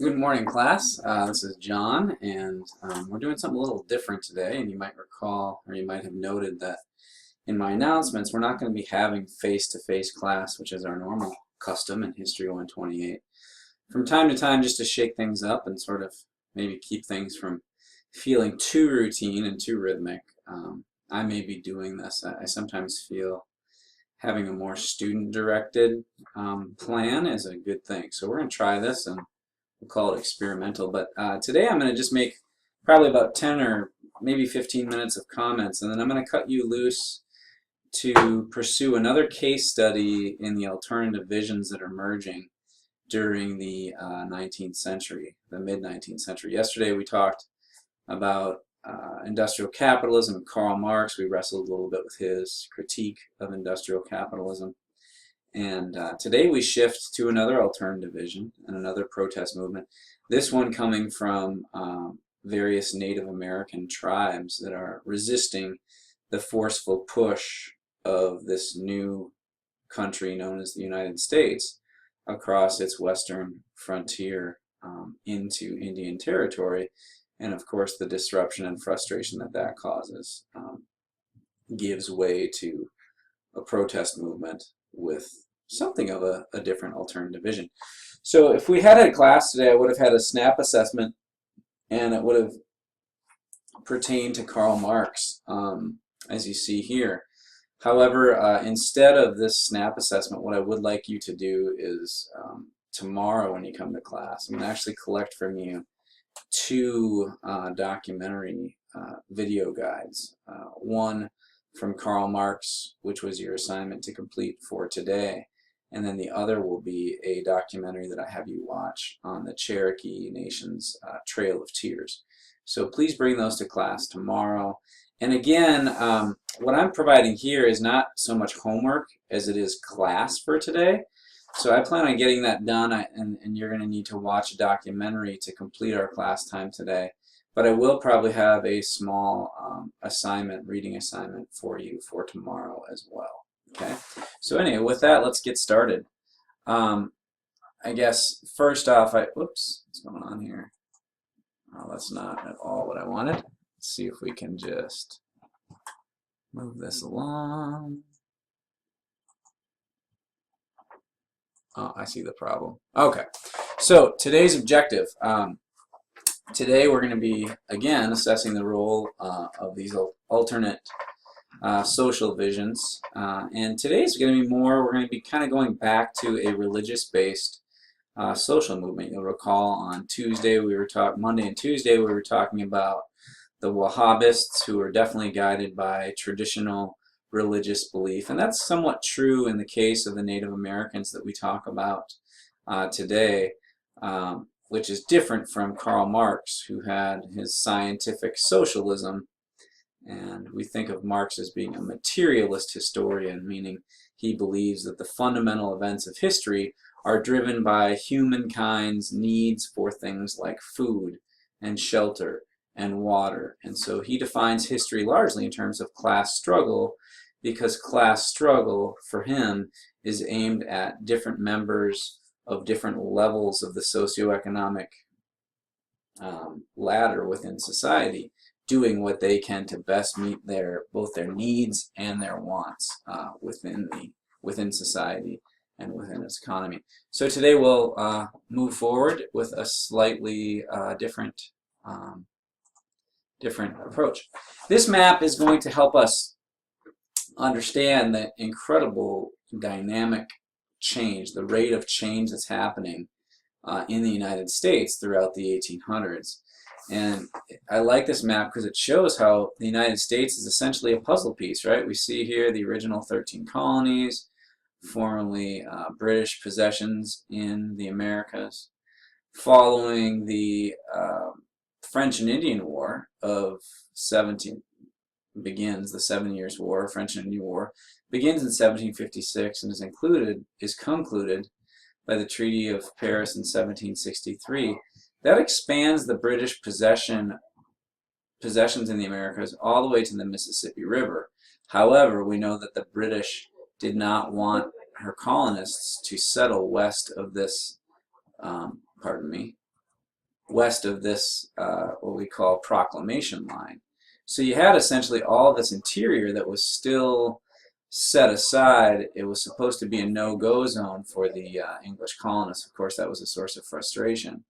Good morning, class. This is John, and we're doing something a little different today. And you might recall, or you might have noted that in my announcements, we're not going to be having face-to-face class, which is our normal custom in History 128. From time to time, just to shake things up and sort of maybe keep things from feeling too routine and too rhythmic, I may be doing this. I sometimes feel having a more student-directed plan is a good thing. So we're going to try this, and we'll call it experimental. But today I'm going to just make probably about 10 or maybe 15 minutes of comments, and then I'm going to cut you loose to pursue another case study in the alternative visions that are emerging during the 19th century, the mid-19th century. Yesterday we talked about industrial capitalism and Karl Marx. We wrestled a little bit with his critique of industrial capitalism. And today we shift to another alternative vision and another protest movement. This one coming from various Native American tribes that are resisting the forceful push of this new country known as the United States across its western frontier into Indian territory. And of course, the disruption and frustration that that causes gives way to a protest movement with something of a different alternative vision. So if we had a class today, I would have had a SNAP assessment, and it would have pertained to Karl Marx, as you see here. However, instead of this SNAP assessment, what I would like you to do is tomorrow when you come to class, I'm going to actually collect from you two documentary video guides. One from Karl Marx, which was your assignment to complete for today, and then the other will be a documentary that I have you watch on the Cherokee Nation's Trail of Tears. So please bring those to class tomorrow. And again, what I'm providing here is not so much homework as it is class for today. So I plan on getting that done, and you're going to need to watch a documentary to complete our class time today. But I will probably have a small reading assignment for you for tomorrow as well. Okay. So anyway, with that, let's get started. I guess first off, whoops, what's going on here? Oh, that's not at all what I wanted. Let's see if we can just move this along. Oh, I see the problem. Okay, so today's objective. Today we're going to be, again, assessing the role of these alternate social visions. And today's going to be more, we're going to be kind of going back to a religious-based social movement. You'll recall on Tuesday, Monday and Tuesday, we were talking about the Wahhabists, who are definitely guided by traditional religious belief. And that's somewhat true in the case of the Native Americans that we talk about today, which is different from Karl Marx, who had his scientific socialism. And we think of Marx as being a materialist historian, meaning he believes that the fundamental events of history are driven by humankind's needs for things like food and shelter and water. And so he defines history largely in terms of class struggle, because class struggle for him is aimed at different members of different levels of the socioeconomic ladder within society, doing what they can to best meet both their needs and their wants within society and within its economy. So today we'll move forward with a slightly different approach. This map is going to help us understand the incredible dynamic change, the rate of change that's happening in the United States throughout the 1800s. And I like this map because it shows how the United States is essentially a puzzle piece, right? We see here the original 13 colonies, formerly British possessions in the Americas. Following the French and Indian War of begins, the 7 Years' War, French and Indian War, begins in 1756 and is concluded by the Treaty of Paris in 1763. That expands the British possessions in the Americas all the way to the Mississippi River. However, we know that the British did not want her colonists to settle west of this, west of this, what we call proclamation line. So you had essentially all this interior that was still set aside. It was supposed to be a no-go zone for the English colonists. Of course, that was a source of frustration.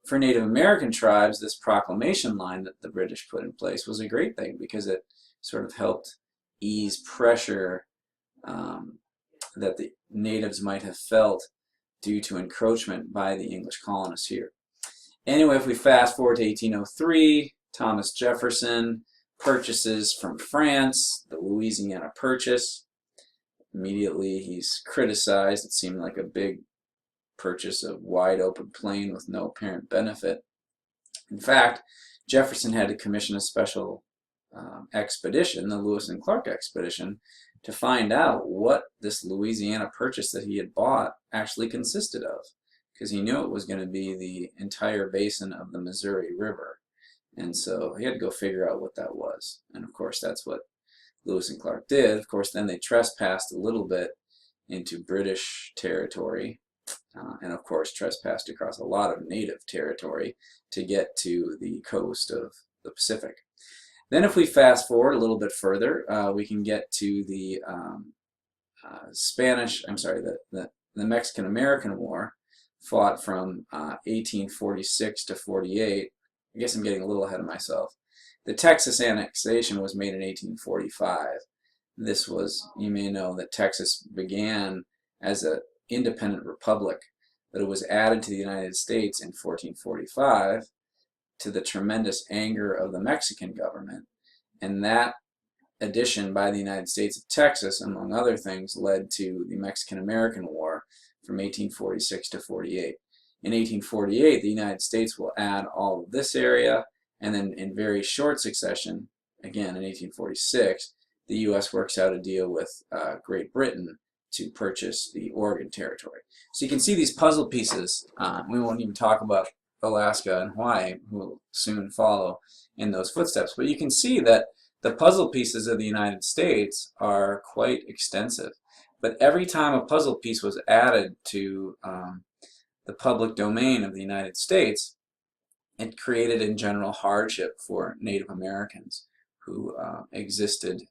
For Native American tribes, this proclamation line that the British put in place was a great thing because it sort of helped ease pressure that the natives might have felt due to encroachment by the English colonists here. Anyway, if we fast forward to 1803, Thomas Jefferson purchases from France the Louisiana Purchase. Immediately he's criticized. It seemed like a big purchase of wide open plain with no apparent benefit. In fact, Jefferson had to commission a special expedition, the Lewis and Clark expedition, to find out what this Louisiana Purchase that he had bought actually consisted of, because he knew it was going to be the entire basin of the Missouri River. And so he had to go figure out what that was. And of course, that's what Lewis and Clark did. Of course, then they trespassed a little bit into British territory, and of course trespassed across a lot of native territory to get to the coast of the Pacific. Then if we fast forward a little bit further, we can get to the the Mexican-American War, fought from 1846 to 48. I guess I'm getting a little ahead of myself. The Texas annexation was made in 1845. This was, you may know that Texas began as an independent republic, but it was added to the United States in 1445 to the tremendous anger of the Mexican government. And that addition by the United States of Texas, among other things, led to the Mexican-American War from 1846 to 48. In 1848, the United States will add all of this area, and then in very short succession, again in 1846, the U.S. works out a deal with Great Britain to purchase the Oregon Territory. So you can see these puzzle pieces. We won't even talk about Alaska and Hawaii, who will soon follow in those footsteps, but you can see that the puzzle pieces of the United States are quite extensive. But every time a puzzle piece was added to the public domain of the United States, it created in general hardship for Native Americans who existed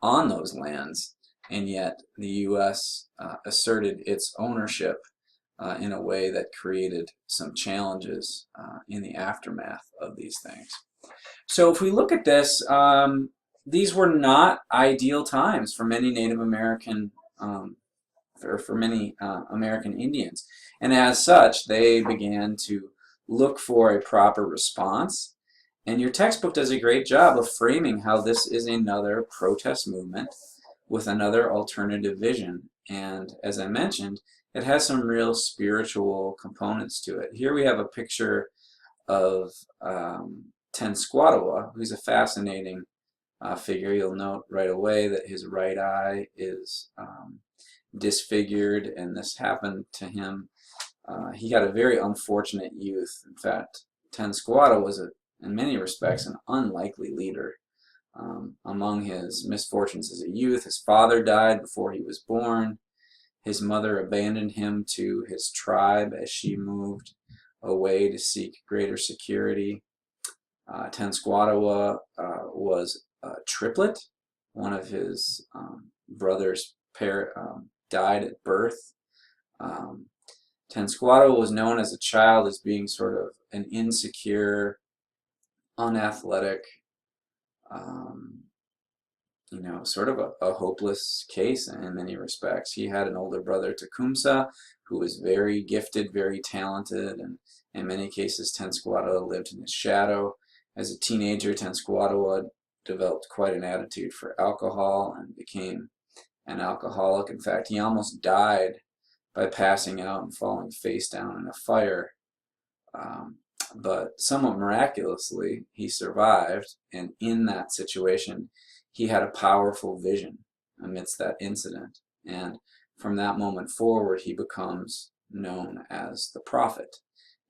on those lands, and yet the U.S. Asserted its ownership in a way that created some challenges in the aftermath of these things. So if we look at this, these were not ideal times for many Native American for many American Indians, and as such they began to look for a proper response. And your textbook does a great job of framing how this is another protest movement with another alternative vision. And as I mentioned, it has some real spiritual components to it. Here we have a picture of Tenskwatawa, who's a fascinating figure. You'll note right away that his right eye is disfigured, and this happened to him. He had a very unfortunate youth. In fact, Tenskwatawa was, in many respects, an unlikely leader. Among his misfortunes as a youth, his father died before he was born. His mother abandoned him to his tribe as she moved away to seek greater security. Tenskwatawa was a triplet. One of his brothers died at birth. Tenskwatawa was known as a child as being sort of an insecure, unathletic, sort of a hopeless case in many respects. He had an older brother, Tecumseh, who was very gifted, very talented, and in many cases Tenskwatawa lived in his shadow. As a teenager, Tenskwatawa developed quite an attitude for alcohol and became an alcoholic. In fact, he almost died by passing out and falling face down in a fire. But somewhat miraculously, he survived, and in that situation, he had a powerful vision amidst that incident. And from that moment forward, he becomes known as the prophet.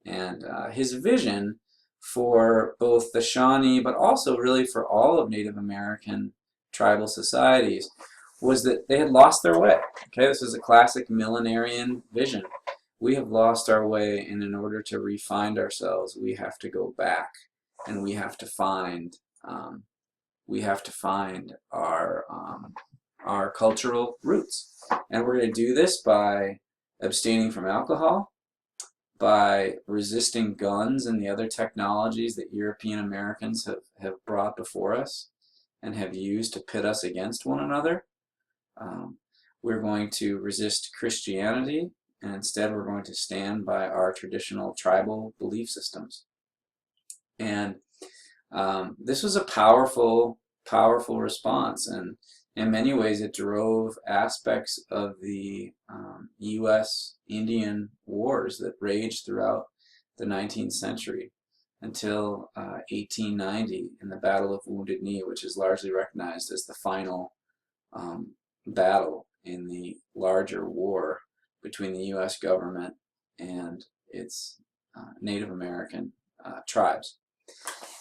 And his vision for both the Shawnee, but also really for all of Native American tribal societies, was that they had lost their way. Okay, this is a classic millenarian vision. we have lost our way, and in order to re-find ourselves, we have to go back, and we have to find our cultural roots. And we're going to do this by abstaining from alcohol, by resisting guns and the other technologies that European Americans have brought before us and have used to pit us against one another. We're going to resist Christianity, and instead we're going to stand by our traditional tribal belief systems. And this was a powerful response, and in many ways it drove aspects of the U.S. Indian wars that raged throughout the 19th century until 1890 in the Battle of Wounded Knee, which is largely recognized as the final battle in the larger war between the U.S. government and its Native American tribes.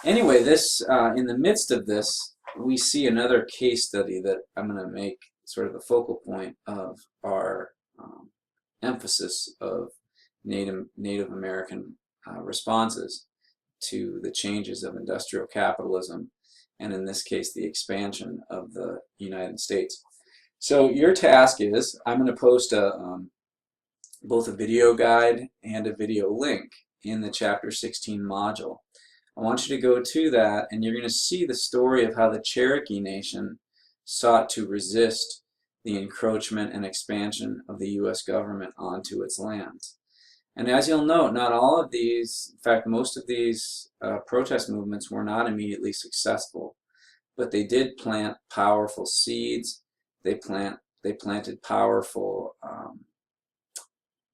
Anyway, this in the midst of this, we see another case study that I'm going to make sort of the focal point of our emphasis of Native American responses to the changes of industrial capitalism, and in this case the expansion of the United States. So your task is, I'm going to post both a video guide and a video link in the Chapter 16 module. I want you to go to that, and you're going to see the story of how the Cherokee Nation sought to resist the encroachment and expansion of the U.S. government onto its lands. And as you'll note, not all of these, in fact most of these protest movements were not immediately successful, but they did plant powerful seeds. They planted powerful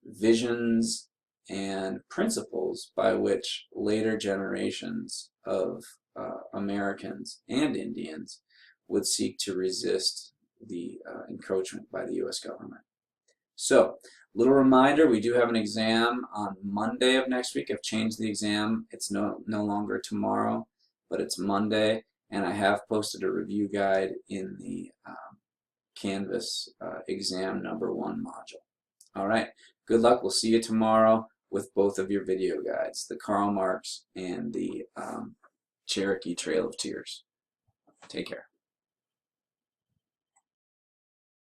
visions and principles by which later generations of Americans and Indians would seek to resist the encroachment by the U.S. government. So, little reminder, we do have an exam on Monday of next week. I've changed the exam. It's no longer tomorrow, but it's Monday, and I have posted a review guide in the Canvas exam number 1 module. All right, good luck. We'll see you tomorrow with both of your video guides, the Karl Marx and the Cherokee Trail of Tears. Take care.